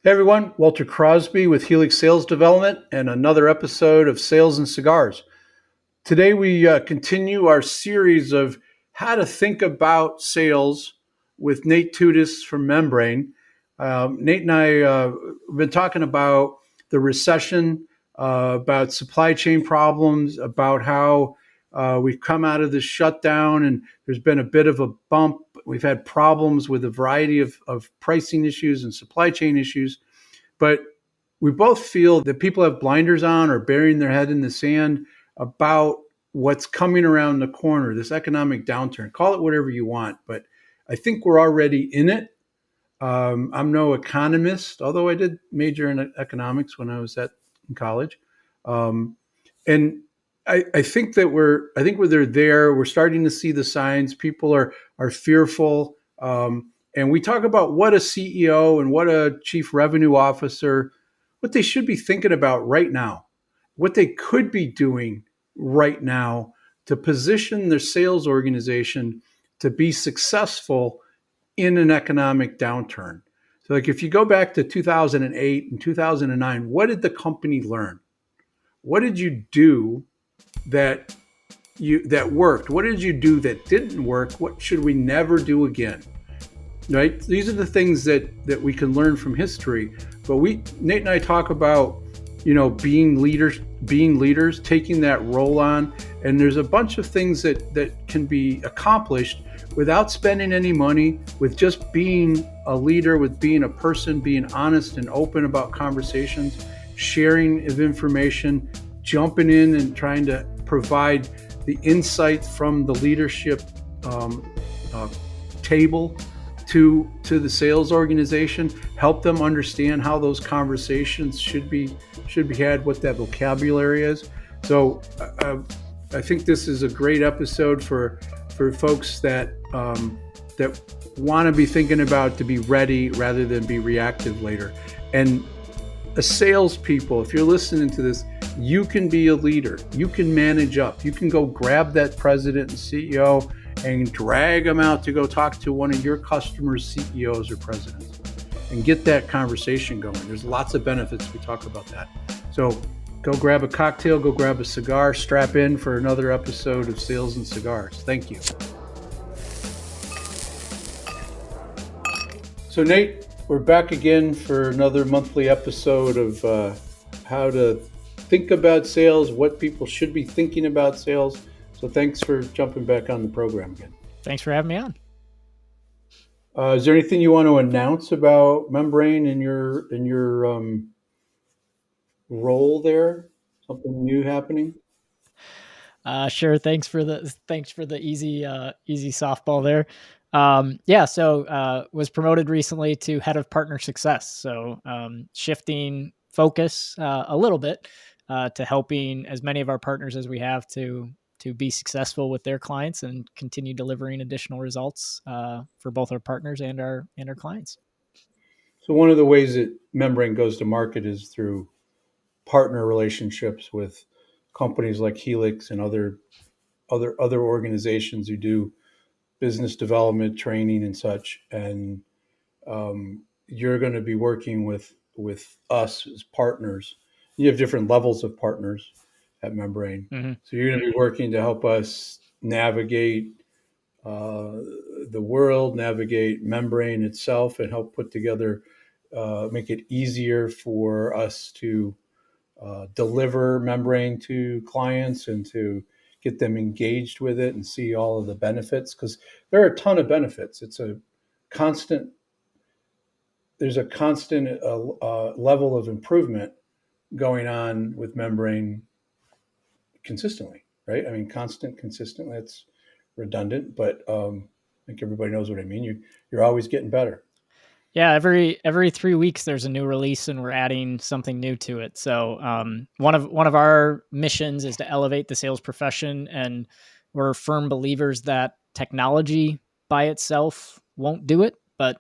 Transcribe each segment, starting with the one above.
Hey everyone, Walter Crosby with Helix Sales Development and another episode of Sales and Cigars. Today we continue our series of how to think about sales with Nate Tutas from Membrane. Nate and I have been talking about the recession, about supply chain problems, about how we've come out of this shutdown and there's been a bit of a bump. We've had problems with a variety of pricing issues and supply chain issues. But we both feel that people have blinders on or burying their head in the sand about what's coming around the corner, this economic downturn. Call it whatever you want, but I think we're already in it. I'm no economist, although I did major in economics when I was in college. Um, and I think that we're there. We're starting to see the signs. People are fearful. And we talk about what a CEO and what a chief revenue officer, what they should be thinking about right now, what they could be doing right now to position their sales organization to be successful in an economic downturn. So, like if you go back to 2008 and 2009, what did the company learn? What did you do that that worked? What did you do that didn't work? What should we never do again? Right? These are the things that we can learn from history. But Nate and I talk about, being leaders, taking that role on. And there's a bunch of things that can be accomplished without spending any money, with just being a leader, with being a person, being honest and open about conversations, sharing of information, jumping in and trying to provide the insight from the leadership table to the sales organization, help them understand how those conversations should be had, what that vocabulary is. So I think this is a great episode for folks that want to be thinking about to be ready rather than be reactive later. And salespeople, if you're listening to this, you can be a leader. You can manage up. You can go grab that president and CEO and drag them out to go talk to one of your customers' CEOs or presidents and get that conversation going. There's lots of benefits. We talk about that. So go grab a cocktail, go grab a cigar, strap in for another episode of Sales and Cigars. Thank you. So Nate, we're back again for another monthly episode of how to think about sales, what people should be thinking about sales. So thanks for jumping back on the program again. Thanks for having me on. Is there anything you want to announce about Membrane in your role there? Something new happening? Sure. Thanks for the easy softball there. So was promoted recently to head of partner success. So shifting focus a little bit to helping as many of our partners as we have to be successful with their clients and continue delivering additional results for both our partners and our clients. So one of the ways that Membrane goes to market is through partner relationships with companies like Helix and other organizations who do business development training and such. And you're going to be working with us as partners. You have different levels of partners at Membrane. Mm-hmm. So you're going to be working to help us navigate the world, navigate Membrane itself, and help put together, make it easier for us to deliver Membrane to clients and to get them engaged with it and see all of the benefits, because there are a ton of benefits. There's a constant level of improvement going on with Membrane consistently, right? I mean, consistent, that's redundant, but I think everybody knows what I mean. You're always getting better. Yeah, every 3 weeks there's a new release and we're adding something new to it. So one of our missions is to elevate the sales profession, and we're firm believers that technology by itself won't do it, but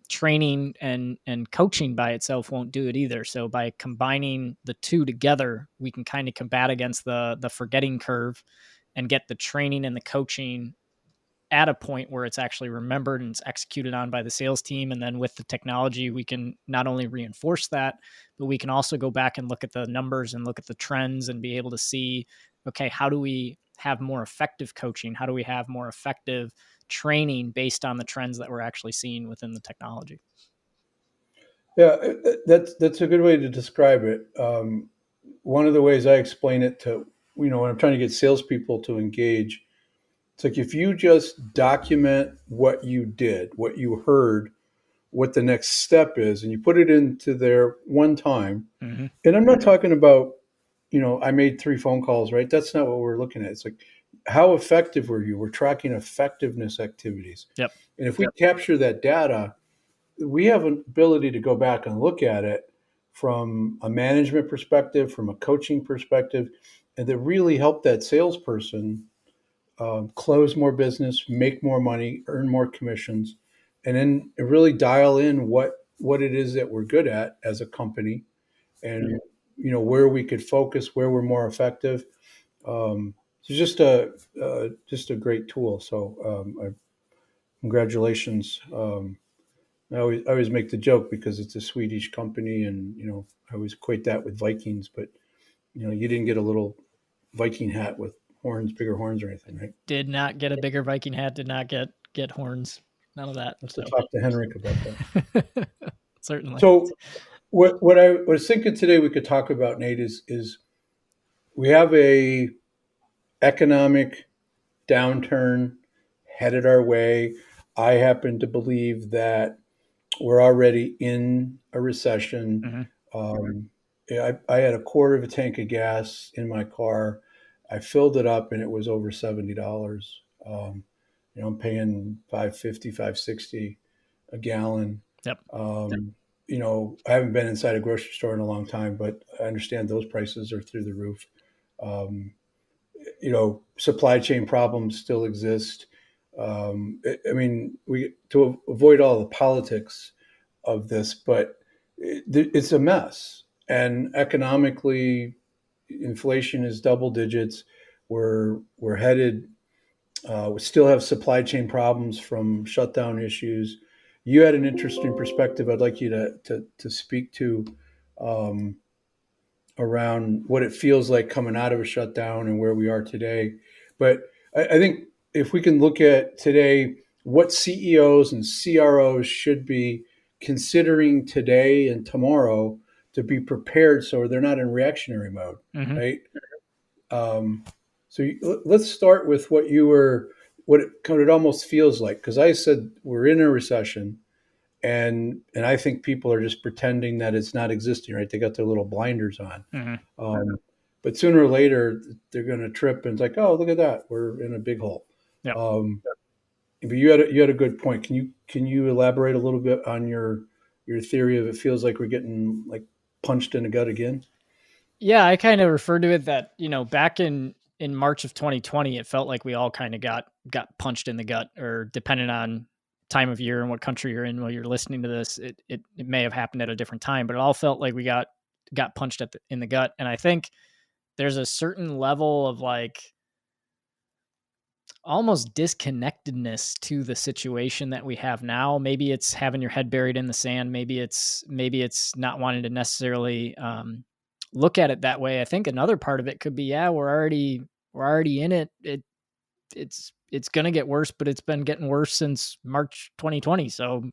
training and coaching by itself won't do it either. So by combining the two together, we can kind of combat against the forgetting curve and get the training and the coaching at a point where it's actually remembered and it's executed on by the sales team. And then with the technology, we can not only reinforce that, but we can also go back and look at the numbers and look at the trends and be able to see, okay, how do we have more effective coaching? How do we have more effective training based on the trends that we're actually seeing within the technology? Yeah, that's a good way to describe it. One of the ways I explain it to, when I'm trying to get salespeople to engage, it's like if you just document what you did, what you heard, what the next step is, and you put it into there one time. Mm-hmm. And I'm not talking about, I made 3 phone calls, right? That's not what we're looking at. It's like, how effective were you? We're tracking effectiveness activities. Yep. And if we capture that data, we have an ability to go back and look at it from a management perspective, from a coaching perspective, and to really help that salesperson close more business, make more money, earn more commissions, and then really dial in what it is that we're good at as a company, and where we could focus, where we're more effective. It's just a great tool. So congratulations. I always make the joke because it's a Swedish company, and I always equate that with Vikings. But you didn't get a little Viking hat with horns, bigger horns, or anything, right? Did not get a bigger Viking hat. Did not get horns. None of that. I have to talk to Henrik about that. Certainly. So, what I was thinking today we could talk about, Nate, is we have a economic downturn headed our way. I happen to believe that we're already in a recession. Mm-hmm. Yeah, I had a quarter of a tank of gas in my car. I filled it up and it was over $70. I'm paying 550, 560 a gallon. Yep. I haven't been inside a grocery store in a long time, but I understand those prices are through the roof. Um, Supply chain problems still exist. I mean, we to avoid all the politics of this, but it's a mess. And economically, inflation is double digits. We're headed. We still have supply chain problems from shutdown issues. You had an interesting perspective. I'd like you to speak to um, around what it feels like coming out of a shutdown and where we are today. But I think if we can look at today, what CEOs and CROs should be considering today and tomorrow to be prepared so they're not in reactionary mode, Mm-hmm. right? Um, let's start with what it almost feels like, because I said we're in a recession, and I think people are just pretending that it's not existing, right? They got their little blinders on. Mm-hmm. But sooner or later, they're going to trip, and it's like, oh, look at that, we're in a big hole. Yep. But you had a good point. Can you elaborate a little bit on your theory of it feels like we're getting like punched in the gut again? Yeah, I kind of referred to it that, back in March of 2020, it felt like we all kind of got punched in the gut, or depending on time of year and what country you're in while you're listening to this, it may have happened at a different time, but it all felt like we got punched in the gut. And I think there's a certain level of like almost disconnectedness to the situation that we have now. Maybe it's having your head buried in the sand. Maybe it's not wanting to necessarily look at it that way. I think another part of it could be, yeah, we're already in it. It's going to get worse, but it's been getting worse since March 2020. So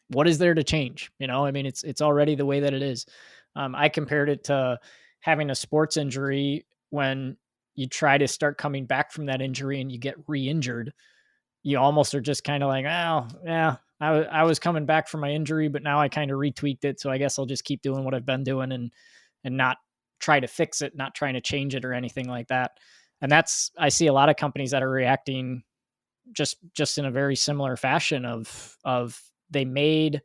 what is there to change? I mean, it's already the way that it is. I compared it to having a sports injury. When you try to start coming back from that injury and you get re-injured, you almost are just kind of like, oh yeah, I was coming back from my injury, but now I kind of retweaked it. So I guess I'll just keep doing what I've been doing and not try to fix it, not trying to change it or anything like that. And I see a lot of companies that are reacting just in a very similar fashion of they made,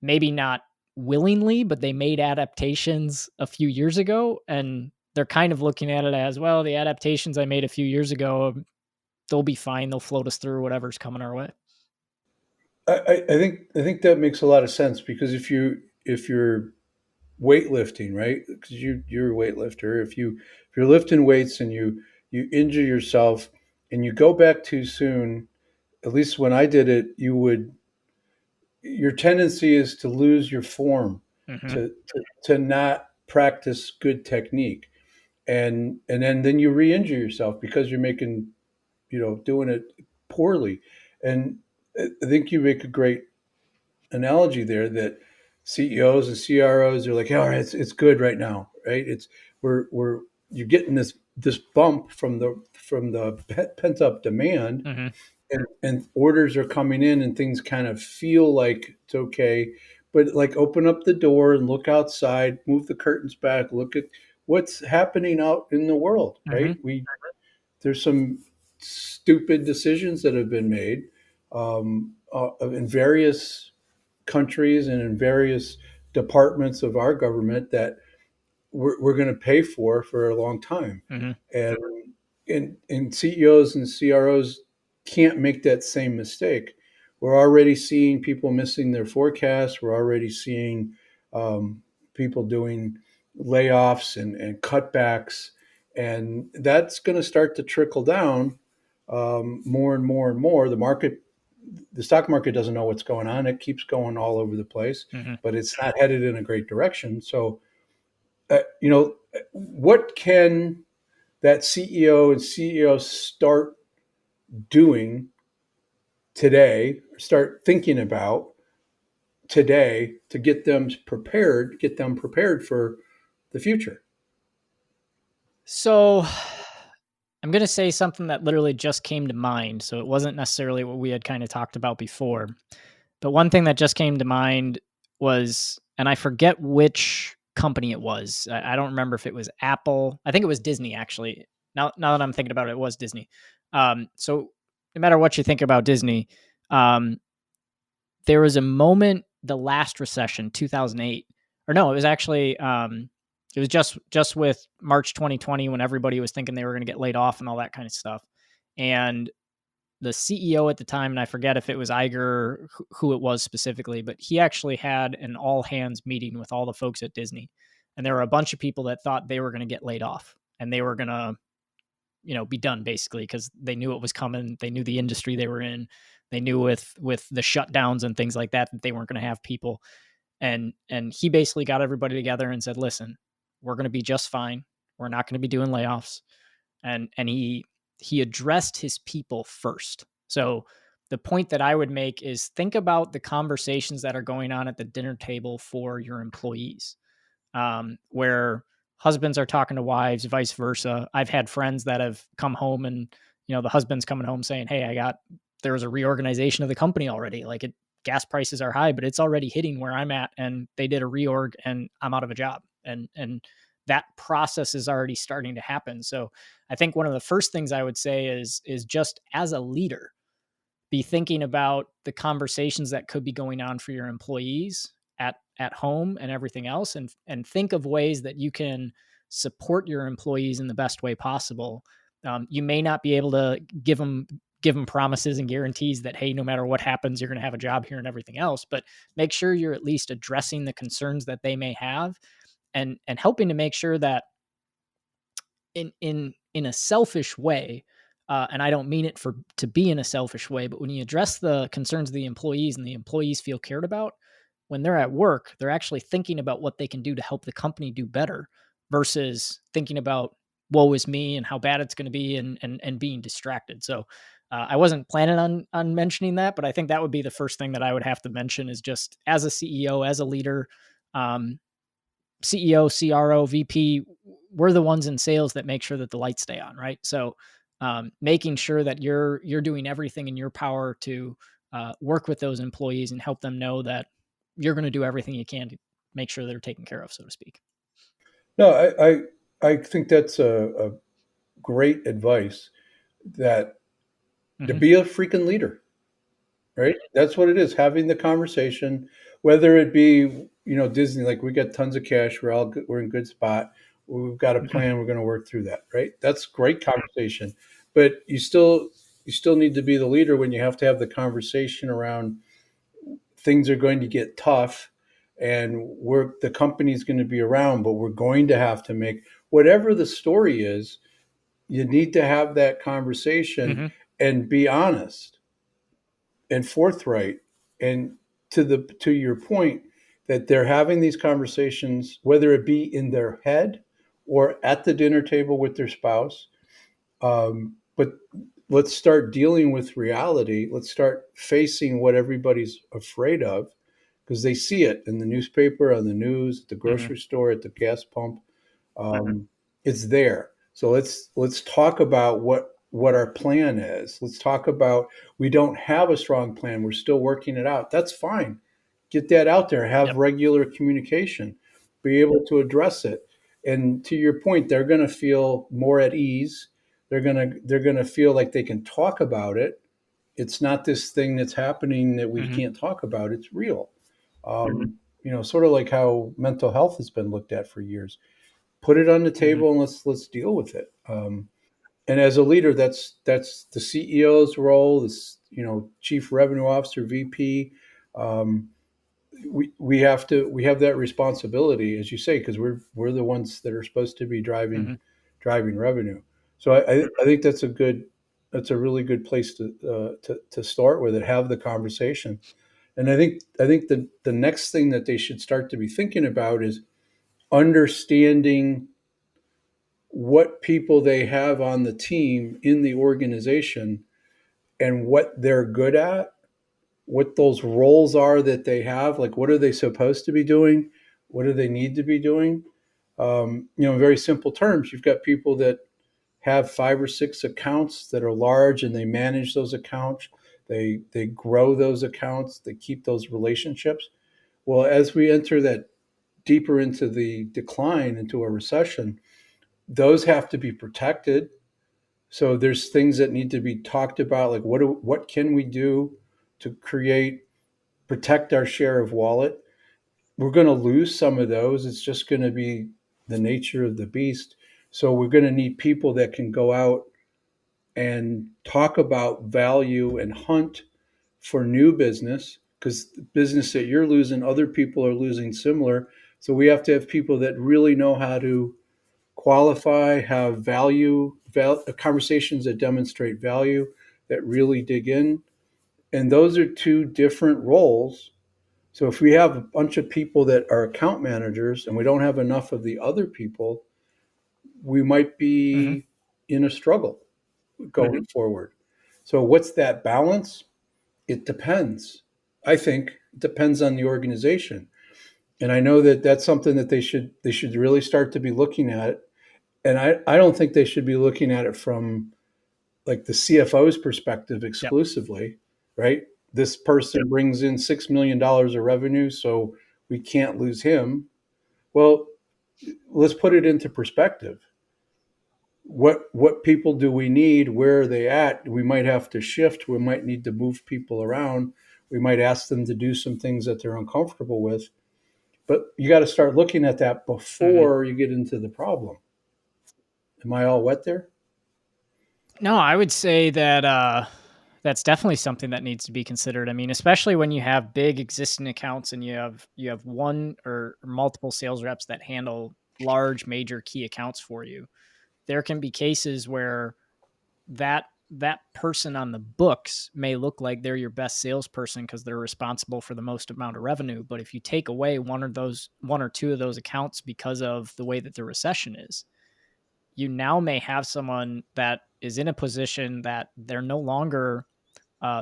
maybe not willingly, but they made adaptations a few years ago, and they're kind of looking at it as, well, the adaptations I made a few years ago, they'll be fine. They'll float us through whatever's coming our way. I think that makes a lot of sense, because if you're weightlifting, right? Because you're a weightlifter. If you're lifting weights and you injure yourself, and you go back too soon, at least when I did it, your tendency is to lose your form, Mm-hmm. to not practice good technique, and then you re-injure yourself because you're making, doing it poorly. And I think you make a great analogy there that CEOs and CROs are like, all right, it's good right now, right? We're you're getting this bump from the pent up demand, Mm-hmm. and orders are coming in, and things kind of feel like it's okay, but like open up the door and look outside, move the curtains back, look at what's happening out in the world, Mm-hmm. right? There's some stupid decisions that have been made, in various countries and in various departments of our government that we're going to pay for a long time. Mm-hmm. And, and CEOs and CROs can't make that same mistake. We're already seeing people missing their forecasts. We're already seeing people doing layoffs and cutbacks. And that's going to start to trickle down, more and more and more. The stock market doesn't know what's going on. It keeps going all over the place, Mm-hmm. but it's not headed in a great direction. So, what can that CEO and CEO start doing today, start thinking about today to get them prepared for the future? So I'm going to say something that literally just came to mind. So it wasn't necessarily what we had kind of talked about before. But one thing that just came to mind was, and I forget which company it was. I don't remember if it was Apple. I think it was Disney, actually. Now that I'm thinking about it, it was Disney. So no matter what you think about Disney, um, there was a moment, the last recession, 2008, or no, it was actually, it was just with March 2020 when everybody was thinking they were going to get laid off and all that kind of stuff. And the CEO at the time, and I forget if it was Iger, who it was specifically, but he actually had an all hands meeting with all the folks at Disney. And there were a bunch of people that thought they were going to get laid off and they were going to, be done basically because they knew it was coming. They knew the industry they were in. They knew with the shutdowns and things like that they weren't going to have people. And he basically got everybody together and said, "Listen, we're going to be just fine. We're not going to be doing layoffs." And he addressed his people first. So the point that I would make is think about the conversations that are going on at the dinner table for your employees, where husbands are talking to wives, vice versa. I've had friends that have come home and, the husband's coming home saying, "Hey, there was a reorganization of the company already. Gas prices are high, but it's already hitting where I'm at. And they did a reorg and I'm out of a job." And that process is already starting to happen. So I think one of the first things I would say is just as a leader, be thinking about the conversations that could be going on for your employees at home and everything else, and think of ways that you can support your employees in the best way possible. You may not be able to give them promises and guarantees that, hey, no matter what happens, you're going to have a job here and everything else, but make sure you're at least addressing the concerns that they may have, and helping to make sure that in a selfish way, and I don't mean it to be in a selfish way, but when you address the concerns of the employees and the employees feel cared about, when they're at work, they're actually thinking about what they can do to help the company do better versus thinking about woe is me and how bad it's going to be, and being distracted. So I wasn't planning on mentioning that, but I think that would be the first thing that I would have to mention is just as a CEO, as a leader, um, CEO, CRO, VP, we're the ones in sales that make sure that the lights stay on, right? So making sure that you're doing everything in your power to work with those employees and help them know that you're going to do everything you can to make sure they're taken care of, so to speak. No, I think that's a great advice, that to Mm-hmm. be a freaking leader, right? That's what it is. Having the conversation, whether it be, Disney, like we got tons of cash, we're in good spot. We've got a Mm-hmm. plan. We're going to work through that, right? That's great conversation. But you still need to be the leader when you have to have the conversation around things are going to get tough, and the company's going to be around, but we're going to have to make whatever the story is. You need to have that conversation Mm-hmm. and be honest and forthright. And to your point, that they're having these conversations, whether it be in their head or at the dinner table with their spouse. But let's start dealing with reality. Let's start facing what everybody's afraid of, because they see it in the newspaper, on the news, at the Mm-hmm. grocery store, at the gas pump. It's there. So let's talk about what our plan is. Let's talk about, we don't have a strong plan. We're still working it out. That's fine. Get that out there. Have Yep. regular communication. Be able to address it. And to your point, they're going to feel more at ease. They're going to feel like they can talk about it. It's not this thing that's happening that we Mm-hmm. can't talk about. It's real. Sort of like how mental health has been looked at for years. Put it on the Mm-hmm. table and let's deal with it. And as a leader, that's the CEO's role. This, chief revenue officer, VP. Um, we have that responsibility, as you say, because we're the ones that are supposed to be Mm-hmm. driving revenue. So I think that's a really good place to start with it. Have the conversation, and I think the next thing that they should start to be thinking about is understanding what people they have on the team in the organization and what they're good at, what those roles are that they have, like what are they supposed to be doing, what do they need to be doing. In very simple terms, you've got people that have 5 or 6 accounts that are large, and they manage those accounts. They grow those accounts. They keep those relationships. Well, as we enter that deeper into the decline, into a recession, those have to be protected. So there's things that need to be talked about, like what can we do to protect our share of wallet. We're going to lose some of those. It's just going to be the nature of the beast. So we're going to need people that can go out and talk about value and hunt for new business, because the business that you're losing, other people are losing similar. So we have to have people that really know how to qualify, have conversations that demonstrate value, that really dig in. And those are two different roles. So if we have a bunch of people that are account managers and we don't have enough of the other people, we might Mm-hmm. be in a struggle going forward. So what's that balance? It depends. I think it depends on the organization. And I know that that's something that they should really start to be looking at. And I don't think they should be looking at it from like the CFO's perspective Yep. exclusively, right? This person brings in $6 million of revenue, so we can't lose him. Well, let's put it into perspective. What people do we need? Where are they at? We might have to shift. We might need to move people around. We might ask them to do some things that they're uncomfortable with. But you got to start looking at that Mm-hmm. before you get into the problem. Am I all wet there? No, I would say that that's definitely something that needs to be considered. I mean, especially when you have big existing accounts and you have one or multiple sales reps that handle large major key accounts for you. There can be cases where that person on the books may look like they're your best salesperson because they're responsible for the most amount of revenue. But if you take away one or two of those accounts because of the way that the recession is, you now may have someone that is in a position that they're no longer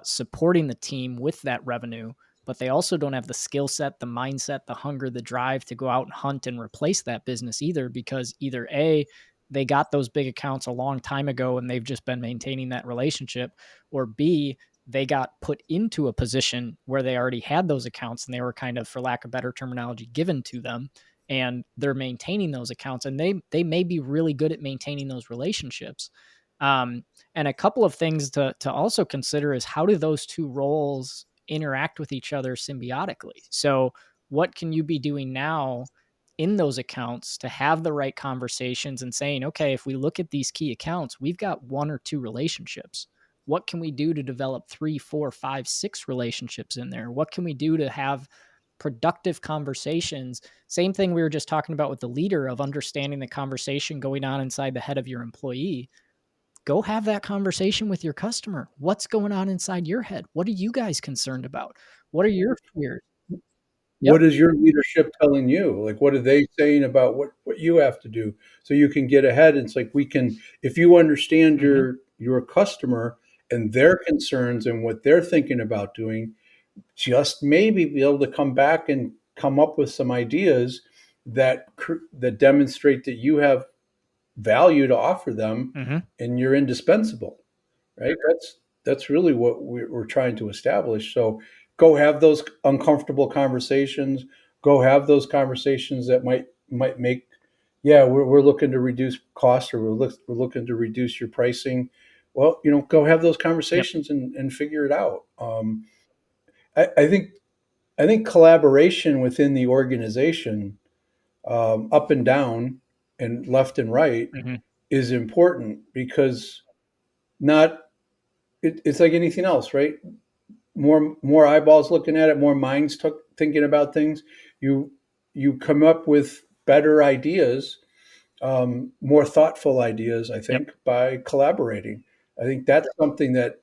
supporting the team with that revenue, but they also don't have the skill set, the mindset, the hunger, the drive to go out and hunt and replace that business either, because either A, they got those big accounts a long time ago and they've just been maintaining that relationship, or B, they got put into a position where they already had those accounts and they were kind of, for lack of better terminology, given to them, and they're maintaining those accounts, and they may be really good at maintaining those relationships. And a couple of things to also consider is, how do those two roles interact with each other symbiotically? So what can you be doing now in those accounts to have the right conversations and saying, okay, if we look at these key accounts, we've got one or two relationships. What can we do to develop 3, 4, 5, 6 relationships in there? What can we do to have productive conversations? Same thing we were just talking about with the leader, of understanding the conversation going on inside the head of your employee. go have that conversation with your customer. What's going on inside your head? What are you guys concerned about? What are your fears? Yep. What is your leadership telling you? Like, what are they saying about what you have to do so you can get ahead? It's like we can, if you understand Mm-hmm. your customer and their concerns and what they're thinking about doing, just maybe be able to come back and come up with some ideas that demonstrate that you have value to offer them Mm-hmm. and you're indispensable, right? That's really what we're trying to establish. So go have those uncomfortable conversations. Go have those conversations that might make, yeah, we're looking to reduce costs, or we're looking to reduce your pricing. Well, go have those Yep. conversations and figure it out. I think collaboration within the organization, up and down and left and right, Mm-hmm. is important because not it's like anything else, right? More eyeballs looking at it, more minds thinking about things. You you come up with better ideas, more thoughtful ideas. I Yep. think by collaborating. I think that's something that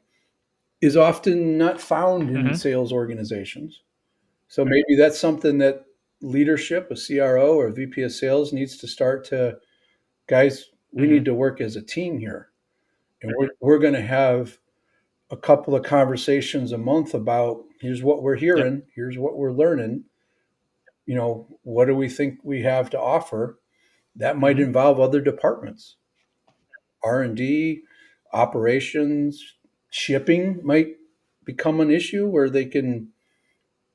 is often not found in Mm-hmm. sales organizations. So maybe that's something that leadership, a CRO or a VP of sales, needs to start to, guys, we Mm-hmm. need to work as a team here. And we're going to have a couple of conversations a month about, here's what we're Yep. hearing, here's what we're learning. What do we think we have to offer? That might Mm-hmm. involve other departments, R&D, operations, shipping might become an issue where they can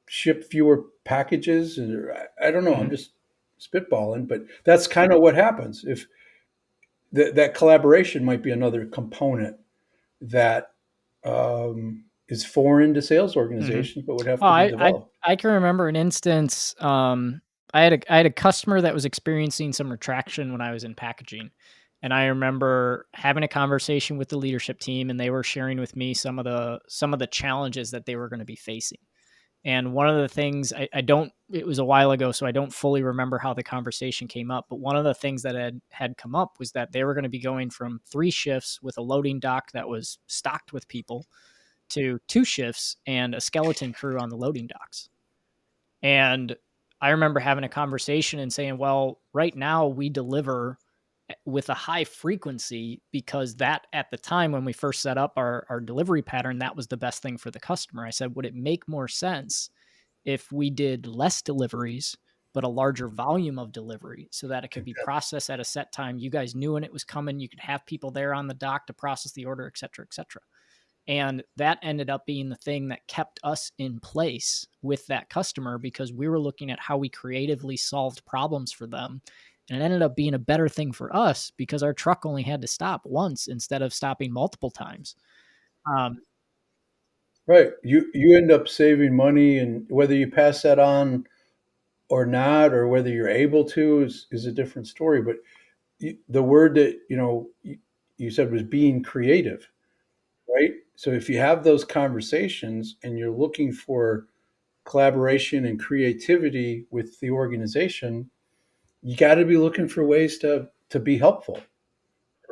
ship fewer packages. I don't know. Mm-hmm. I'm just spitballing, but that's kind of what happens. If that collaboration might be another component that, is foreign to sales Mm-hmm. organizations, but would have Oh, to be I developed. I can remember an instance. I had a customer that was experiencing some retraction when I was in packaging, and I remember having a conversation with the leadership team, and they were sharing with me some of the challenges that they were going to be facing. And one of the things I don't, it was a while ago, so I don't fully remember how the conversation came up. But one of the things that had come up was that they were going to be going from 3 shifts with a loading dock that was stocked with people to 2 shifts and a skeleton crew on the loading docks. And I remember having a conversation and saying, well, right now we deliver with a high frequency because that at the time when we first set up our delivery pattern, that was the best thing for the customer. I said, would it make more sense if we did less deliveries, but a larger volume of delivery so that it could be processed at a set time? You guys knew when it was coming. You could have people there on the dock to process the order, et cetera, et cetera. And that ended up being the thing that kept us in place with that customer because we were looking at how we creatively solved problems for them. And it ended up being a better thing for us because our truck only had to stop once instead of stopping multiple times. Um, Right. You end up saving money, and whether you pass that on or not, or whether you're able to, is a different story. But the word that you said was being creative, right? So if you have those conversations and you're looking for collaboration and creativity with the organization, you got to be looking for ways to be helpful,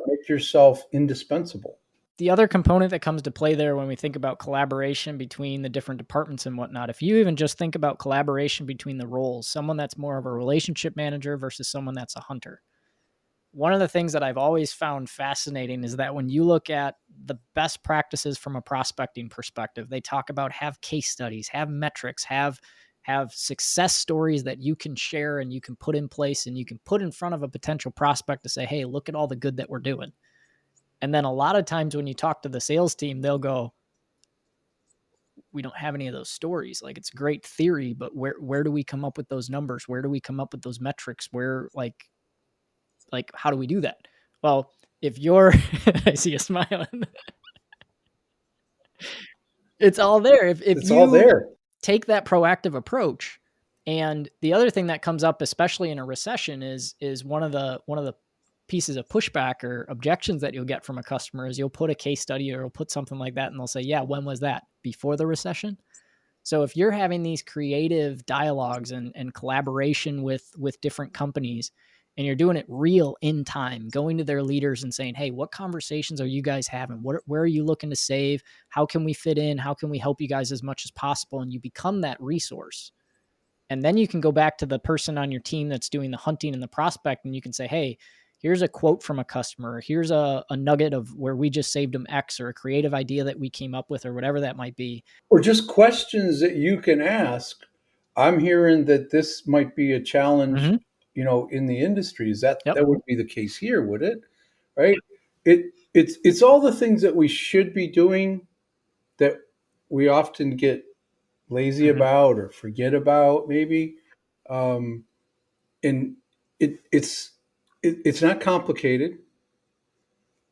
make yourself indispensable. the other component that comes to play there when we think about collaboration between the different departments and whatnot, if you even just think about collaboration between the roles, someone that's more of a relationship manager versus someone that's a hunter. One of the things that I've always found fascinating is that when you look at the best practices from a prospecting perspective, they talk about have case studies, have metrics, have success stories that you can share and you can put in place and you can put in front of a potential prospect to say, hey, look at all the good that we're doing. And then a lot of times when you talk to the sales team, they'll go, we don't have any of those stories. Like it's great theory, but where do we come up with those numbers? Where do we come up with those metrics? Where like how do we do that? Well, if you're I see you smiling. It's all there. If It's all you there. take that proactive approach, and the other thing that comes up, especially in a recession, is one of the pieces of pushback or objections that you'll get from a customer is you'll put a case study or you'll put something like that and they'll say, yeah, when was that? Before the recession? So if you're having these creative dialogues and collaboration with different companies and you're doing it real in time, going to their leaders and saying, hey, what conversations are you guys having? Where are you looking to save? How can we fit in? How can we help you guys as much as possible? And you become that resource. And then you can go back to the person on your team that's doing the hunting and the prospect, and you can say, hey, here's a quote from a customer. Here's a nugget of where we just saved them X, or a creative idea that we came up with, or whatever that might be. Or just questions that you can ask. I'm hearing that this might be a challenge, Mm-hmm. in the industries. That Yep. that would be the case here, would it? Right? It's all the things that we should be doing that we often get lazy Mm-hmm. about or forget about, maybe. Um, and it's not complicated.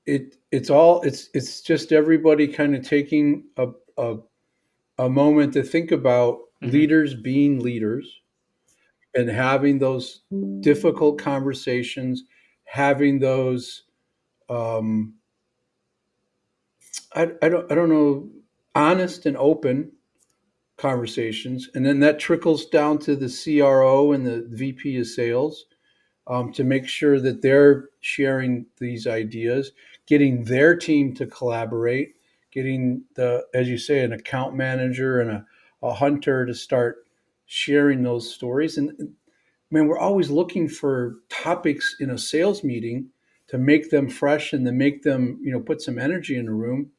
It's just everybody kind of taking a a moment to think about Mm-hmm. leaders being leaders and having those difficult conversations, having those um, I don't know, honest and open conversations, and then that trickles down to the CRO and the VP of sales, to make sure that they're sharing these ideas, getting their team to collaborate, getting as you say, an account manager and a hunter to start sharing those stories. And man, we're always looking for topics in a sales meeting to make them fresh and to make them, put some energy in the room.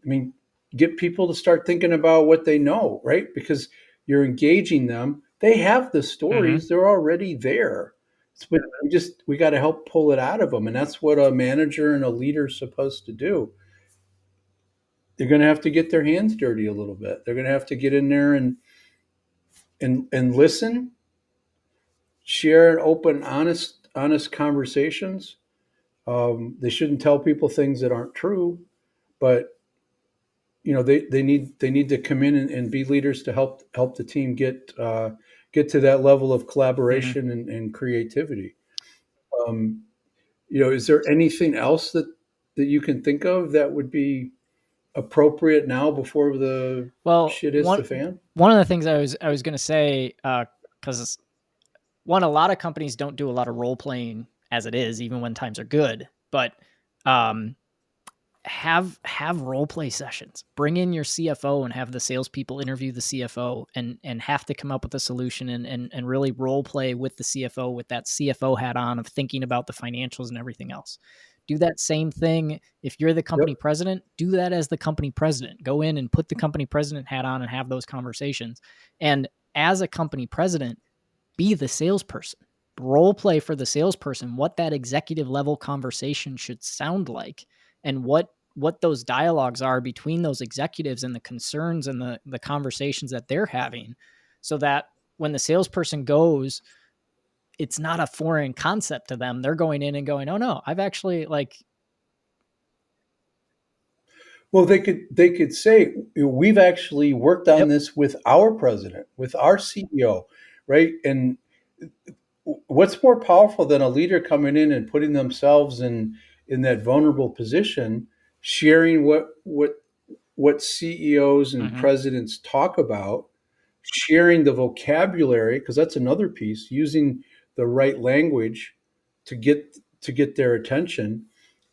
I mean, get people to start thinking about what they know, right? Because you're engaging them. They have the Mm-hmm. stories, they're already there. But we got to help pull it out of them. And that's what a manager and a leader is supposed to do. They're going to have to get their hands dirty a little bit. They're going to have to get in there and listen, share open, honest conversations. They shouldn't tell people things that aren't true, but they need to come in and be leaders to help the team get to that level of Mm-hmm. collaboration and creativity. Um, is there anything else that you can think of that would be appropriate now before the Well, shit hits the fan? one of the things I was going to say, because one, a lot of companies don't do a lot of role playing as it is, even when times are good. But um, have role play sessions. Bring in your CFO and have the salespeople interview the CFO, and have to come up with a solution, and really role play with the CFO, with that CFO hat on, of thinking about the financials and everything else. Do that same thing if you're the Yep. company president. Do that as the company president. Go in and put the company president hat on and have those conversations. And as a company president, be the salesperson. Role play for the salesperson what that executive level conversation should sound like, and what those dialogues are between those executives, and the concerns and the conversations that they're having, so that when the salesperson goes, it's not a foreign concept to them. They're going in and going, oh no, I've actually like. Well, they could say, we've actually worked on Yep. this with our president, with our CEO, right? And what's more powerful than a leader coming in and putting themselves in that vulnerable position, sharing what CEOs and Mm-hmm. presidents talk about, sharing the vocabulary, because that's another piece, using the right language to get their attention,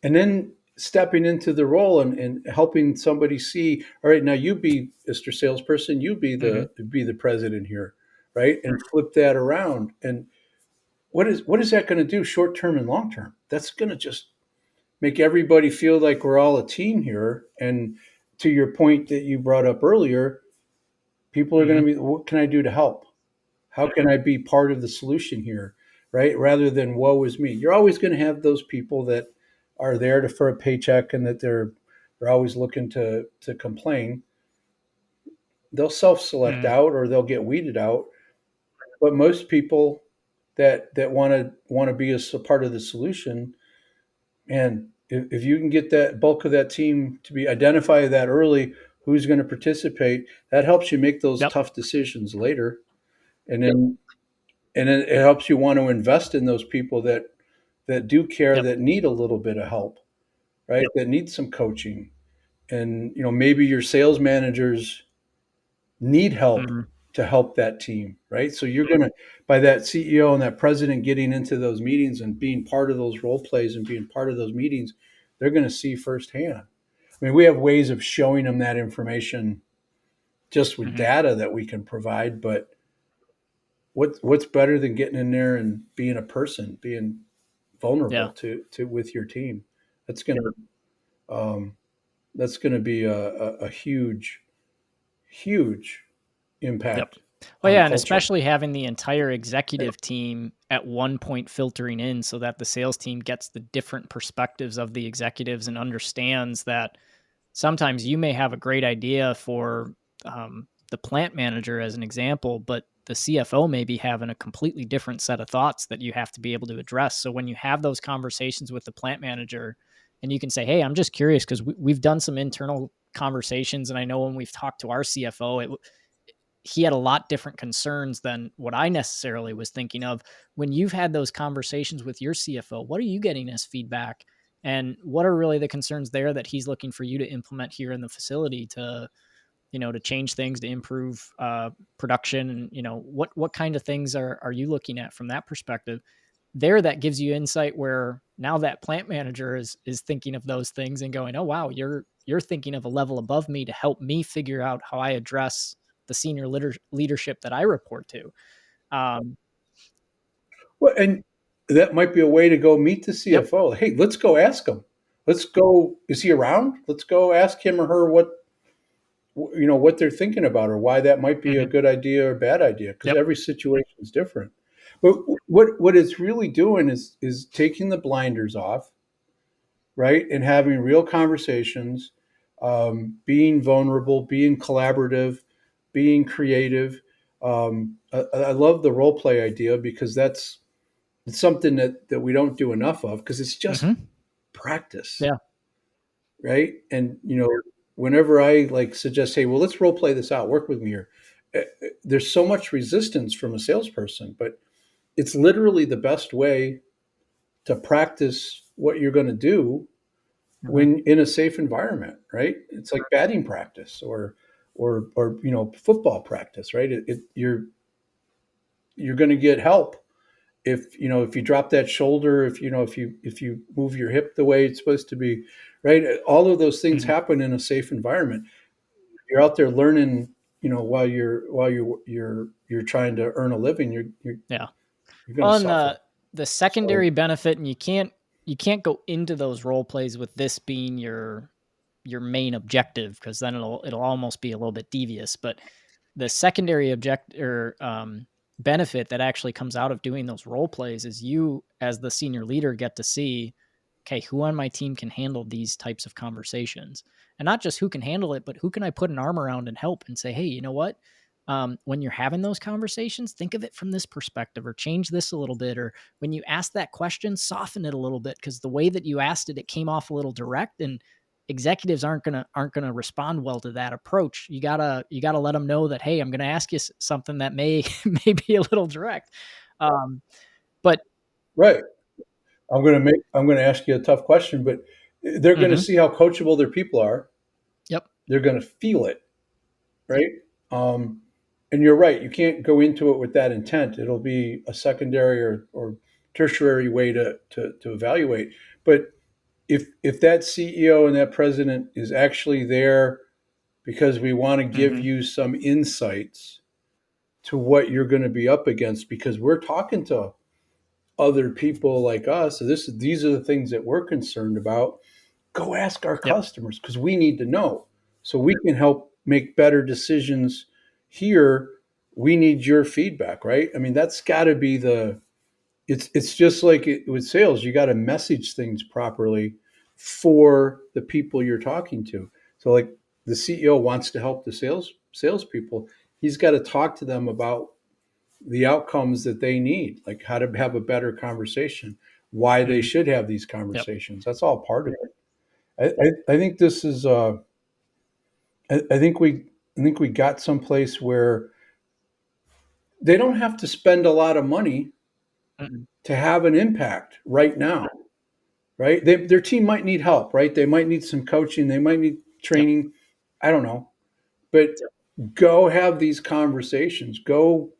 and then stepping into the role and helping somebody see, all right, now you be Mr. Salesperson, you Mm-hmm. be the president here, right? And flip that around. And what is that going to do short term and long term? That's going to just make everybody feel like we're all a team here. And to your point that you brought up earlier, people are going Mm-hmm. to be, what can I do to help? How can I be part of the solution here? Right? Rather than woe is me. You're always going to have those people that are there for a paycheck and that they're always looking to complain. They'll self-select Mm-hmm. out or they'll get weeded out. But most people that want to be a part of the solution, and if you can get that bulk of that team to be identify that early, who's going to participate, that helps you make those Yep. tough decisions later. And then and then it helps you want to invest in those people that do care, Yep. that need a little bit of help, right? That need some coaching. And maybe your sales managers need help Mm-hmm. to help that team, right? So you're going to, by that CEO and that president getting into those meetings and being part of those role plays and being part of those meetings, they're going to see firsthand. I mean, we have ways of showing them that information just with Mhm. data that we can provide, but what's better than getting in there and being a person, being vulnerable Yeah. to with your team? That's going to that's going to be a huge, huge Yep. impact Well, on yeah, and culture. especially having the entire executive team at one point filtering in so that the sales team gets the different perspectives of the executives and understands that sometimes you may have a great idea for the plant manager, as an example, but the CFO may be having a completely different set of thoughts that you have to be able to address. So when you have those conversations with the plant manager, and you can say, "Hey, I'm just curious because we've done some internal conversations, and I know when we've talked to our CFO, he had a lot different concerns than what I necessarily was thinking of." When you've had those conversations with your CFO, what are you getting as feedback? And what are really the concerns there that he's looking for you to implement here in the facility to, to change things, to improve production? And, what kind of things are you looking at from that perspective? There, that gives you insight where now that plant manager is thinking of those things and going, oh wow, you're thinking of a level above me to help me figure out how I address the senior leadership that I report to. Um, Well, and that might be a way to go meet the yep. CFO. Hey, let's go ask him. Let's go. Is he around? Let's go ask him or her what they're thinking about or why that might be a Hmm. good idea or bad idea because Yep. every situation is different. But what it's really doing is taking the blinders off, right, and having real conversations, being vulnerable, being collaborative, being creative. I love the role play idea because it's something that we don't do enough of because it's just Hmm. practice, Yeah. right? And whenever I like suggest, hey, well, let's role play this out, work with me here. There's so much resistance from a salesperson, but it's literally the best way to practice what you're going to do Hmm. when in a safe environment, right? It's like batting practice or football practice, right? You're going to get help if you drop that shoulder, if you move your hip the way it's supposed to be, right? All of those things Hmm. happen in a safe environment. You're out there learning, while you're trying to earn a living. Yeah. You're going to On suffer. the So secondary benefit, and you can't go into those role plays with this being your main objective, because then it'll almost be a little bit devious. But the secondary object or benefit that actually comes out of doing those role plays is you, as the senior leader, get to see, okay, who on my team can handle these types of conversations, and not just who can handle it, but who can I put an arm around and help and say, hey, you know what? When you're having those conversations, think of it from this perspective, or change this a little bit, or when you ask that question, soften it a little bit, because the way that you asked it, it came off a little direct, and executives aren't gonna respond well to that approach. You gotta let them know that, hey, I'm gonna ask you something that may may be a little direct. Um, but right, I'm going to ask you a tough question, but they're going to mhm, see how coachable their people are. yep, They're going to feel it, right? Um, and you're right. You can't go into it with that intent. It'll be a secondary or tertiary way to evaluate. But if that CEO and that president is actually there because we want to give mhm, you some insights to what you're going to be up against, because we're talking to other people like us. So these are the things that we're concerned about. Go ask our yep, customers because we need to know so we can help make better decisions here. We need your feedback, right? I mean, that's got to be it's just like with sales. You got to message things properly for the people you're talking to. So like the CEO wants to help the salespeople. He's got to talk to them about the outcomes that they need, like how to have a better conversation, why they mhm, should have these yep, conversations. That's all part of it. I think this is. I think we got someplace where they don't have to spend a lot of money mhm, to have an impact right now. Right? Their team might need help. Right? They might need some coaching. They might need yep, training. I don't know, but Go have these conversations. Go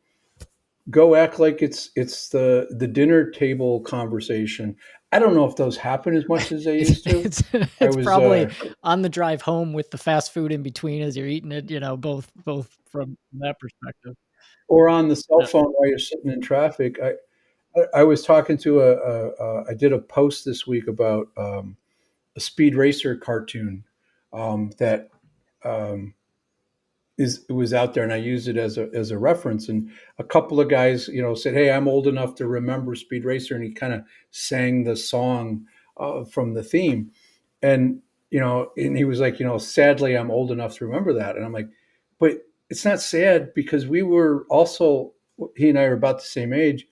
act like it's the dinner table conversation. I don't know if those happen as much as they it's used to. I it's was probably on the drive home with the fast food in between as you're eating it, both from that perspective. or on the cell Yeah. phone while you're sitting in traffic. I was talking to I did a post this week about a Speed Racer cartoon that um, it was out there, and I used it as a reference. And a couple of guys, said, "Hey, I'm old enough to remember Speed Racer," and he kind of sang the song from the theme, and and he was like, "Sadly, I'm old enough to remember that," and I'm like, "But it's not sad because we were also he and I are about the same age.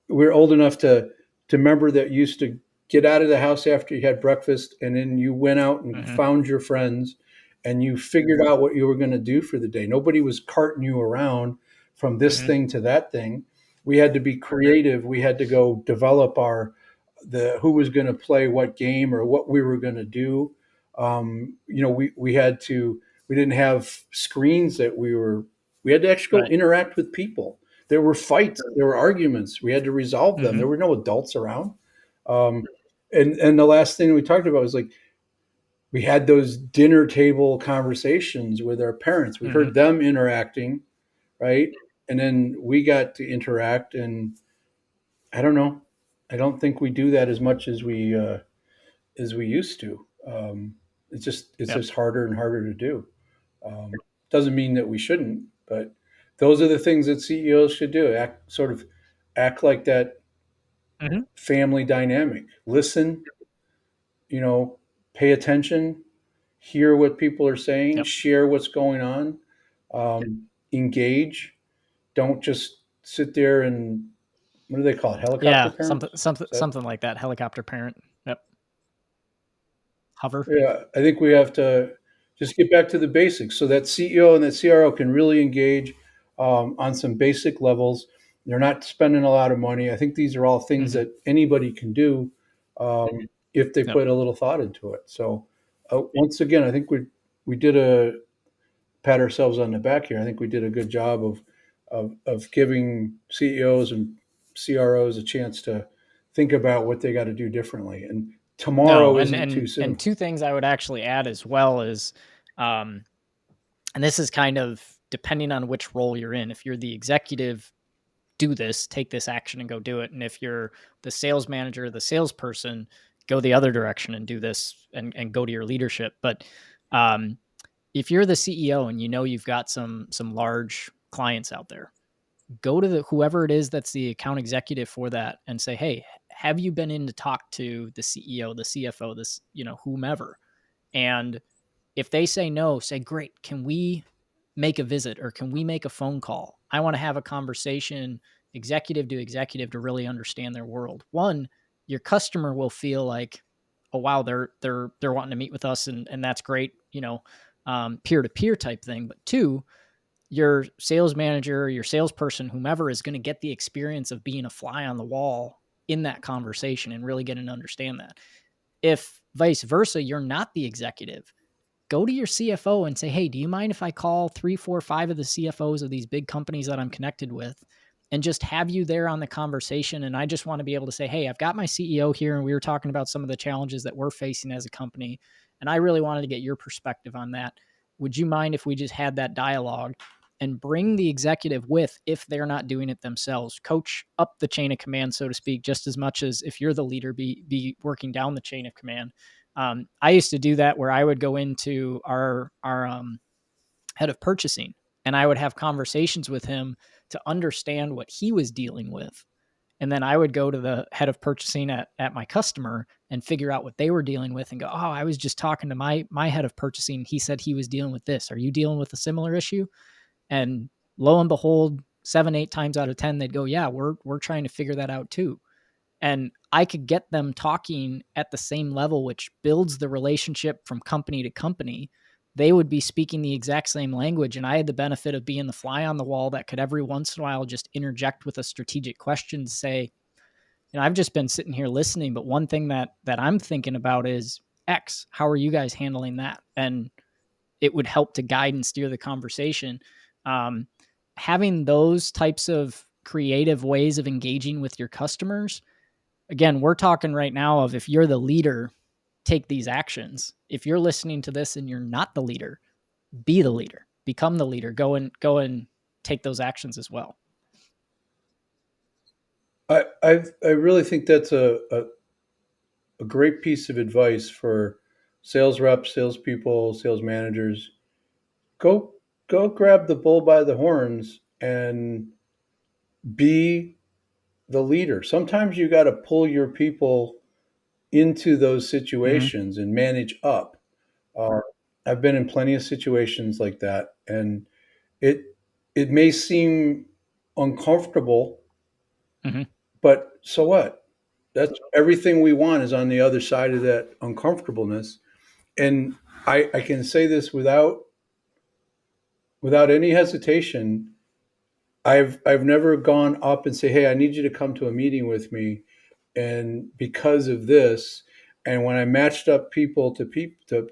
We're old enough to remember that you used to get out of the house after you had breakfast, and then you went out and Mm-hmm. found your friends, and you figured out what you were going to do for the day. Nobody was carting you around from this Mm-hmm. thing to that thing. We had to be creative. We had to go develop our the who was going to play what game or what we were going to do. We had to. We didn't have screens that we had to actually go Right. interact with people. There were fights, there were arguments. We had to resolve them. Mm-hmm. There were no adults around. Um, and the last thing we talked about was like we had those dinner table conversations with our parents. We Mm-hmm. heard them interacting, right? And then we got to interact. And I don't know. I don't think we do that as much as we used to. It's Yep. just harder and harder to do. Doesn't mean that we shouldn't, but those are the things that CEOs should do. Act like that Mm-hmm. family dynamic. Listen, you know, pay attention, hear what people are saying, Yep. share what's going on, engage. Don't just sit there and what do they call it? Helicopter Yeah. Something parents? something Is that something like that. Helicopter parent. Yep. Hover. Yeah, I think we have to just get back to the basics so that CEO and that CRO can really engage on some basic levels. They're not spending a lot of money. I think these are all things Mm-hmm. that anybody can do if they Yep. put a little thought into it. So once again, I think we did a pat ourselves on the back here. I think we did a good job of giving CEOs and CROs a chance to think about what they got to do differently. And No, tomorrow and isn't too and and soon. two things I would actually add as well is, um, and this is kind of depending on which role you're in. If you're the executive, do this, take this action and go do it. And if you're the sales manager, the salesperson, go the other direction and do this and go to your leadership. But um, if you're the CEO and you know you've got some large clients out there, go to the whoever it is that's the account executive for that and say, hey, have you been in to talk to the CEO, the CFO, this, whomever? And if they say no, say, great, can we make a visit or can we make a phone call? I want to have a conversation executive to executive to really understand their world. One, your customer will feel like, oh wow, they're wanting to meet with us, and that's great, peer to peer type thing. But two, your sales manager, your salesperson, whomever is going to get the experience of being a fly on the wall in that conversation and really getting to understand that. If vice versa, you're not the executive, go to your CFO and say, hey, do you mind if I call 3, 4, 5 of the CFOs of these big companies that I'm connected with and just have you there on the conversation? And I just want to be able to say, hey, I've got my CEO here and we were talking about some of the challenges that we're facing as a company. And I really wanted to get your perspective on that. Would you mind if we just had that dialogue and bring the executive with if they're not doing it themselves? Coach up the chain of command, so to speak, just as much as if you're the leader, be working down the chain of command. I used to do that where I would go into our head of purchasing and I would have conversations with him to understand what he was dealing with. And then I would go to the head of purchasing at my customer and figure out what they were dealing with and go, oh, I was just talking to my head of purchasing. He said he was dealing with this. Are you dealing with a similar issue? And lo and behold, 7, 8 times out of 10, they'd go, yeah, we're trying to figure that out too. And I could get them talking at the same level, which builds the relationship from company to company. They would be speaking the exact same language. And I had the benefit of being the fly on the wall that could every once in a while just interject with a strategic question, say, I've just been sitting here listening, but one thing that I'm thinking about is X. How are you guys handling that? And it would help to guide and steer the conversation. Having those types of creative ways of engaging with your customers, again, we're talking right now of, if you're the leader, take these actions. If you're listening to this and you're not the leader, be the leader, become the leader, go and take those actions as well. I really think that's a great piece of advice for sales reps, salespeople, sales managers. Go grab the bull by the horns and be the leader. Sometimes you got to pull your people into those situations and manage up. I've been in plenty of situations like that, and it may seem uncomfortable, but so what? That's everything we want is on the other side of that uncomfortableness. And I can say this without any hesitation. I've never gone up and say, hey, I need you to come to a meeting with me, and because of this, and when I matched up people to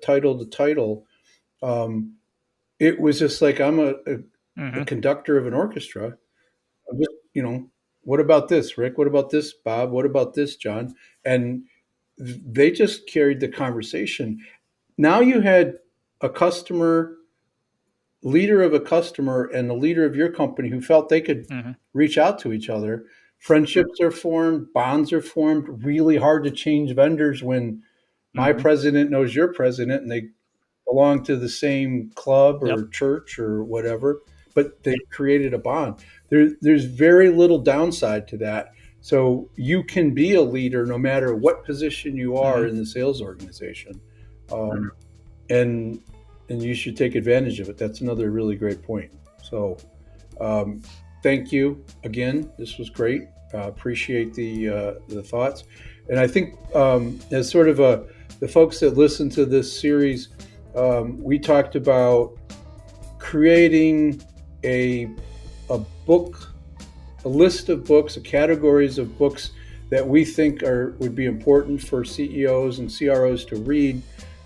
title, it was just like I'm a conductor of an orchestra. I'm just, what about this, Rick? What about this, Bob? What about this, John? And they just carried the conversation. Now you had a customer, leader of a customer, and the leader of your company who felt they could reach out to each other. Friendships are formed, bonds are formed. Really hard to change vendors when my president knows your president and they belong to the same club or church or whatever, but they created a bond. There's very little downside to that. So you can be a leader no matter what position you are in the sales organization. And you should take advantage of it. That's another really great point. So thank you again. This was great. Appreciate the thoughts. And I think as sort of the folks that listen to this series, we talked about creating a book, a list of books, categories of books that we think would be important for CEOs and CROs to read.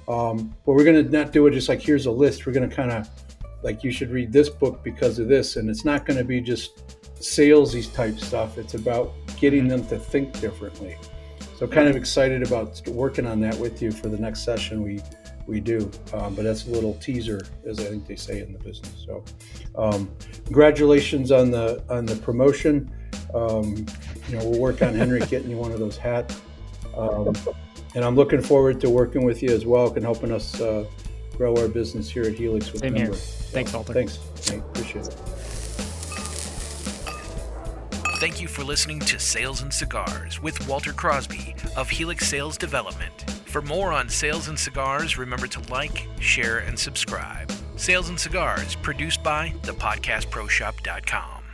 But we're going to not do it just like, here's a list. We're going to kind of like, you should read this book because of this. And it's not going to be just salesy type stuff. It's about getting them to think differently. So kind of excited about working on that with you for the next session we do. But that's a little teaser, as I think they say in the business. So congratulations on the promotion. We'll work on Henry getting you one of those hats. And I'm looking forward to working with you as well and helping us grow our business here at Helix with Same members. Here. Thanks, Walter. Thanks, Nate. Appreciate it. Thank you for listening to Sales and Cigars with Walter Crosby of Helix Sales Development. For more on sales and cigars, remember to like, share, and subscribe. Sales and Cigars, produced by thepodcastproshop.com.